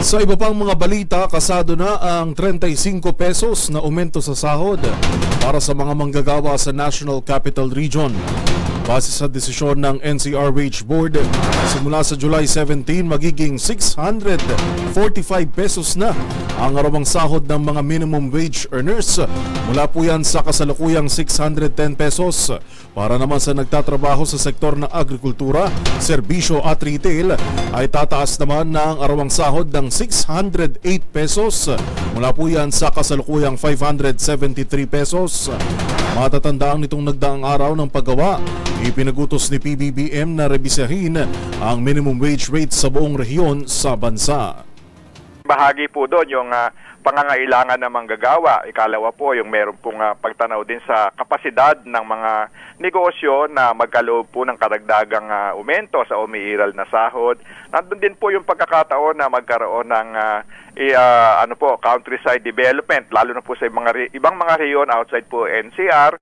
Sa iba pang mga balita, kasado na ang 35 pesos na aumento sa sahod para sa mga manggagawa sa National Capital Region. Base sa desisyon ng NCR Wage Board, simula sa July 17 magiging 645 pesos na ang arawang sahod ng mga minimum wage earners. Mula po yan sa kasalukuyang 610 pesos. Para naman sa nagtatrabaho sa sektor ng agrikultura, serbisyo at retail ay tataas naman ng arawang sahod ng 608 pesos. Mula po yan sa kasalukuyang 573 pesos. Matatandaan nitong nagdaang araw ng paggawa, ipinagutos ni PBBM na rebisahin ang minimum wage rate sa buong rehiyon sa bansa. Bahagi po doon yung pangangailangan ng manggagawa. Ikalawa po yung meron pong pagtanaw din sa kapasidad ng mga negosyo na magkaloob po ng karagdagang aumento sa umiiral na sahod. Nandun din po yung pagkakataon na magkaroon ng countryside development, lalo na po sa ibang mga rehiyon outside po NCR.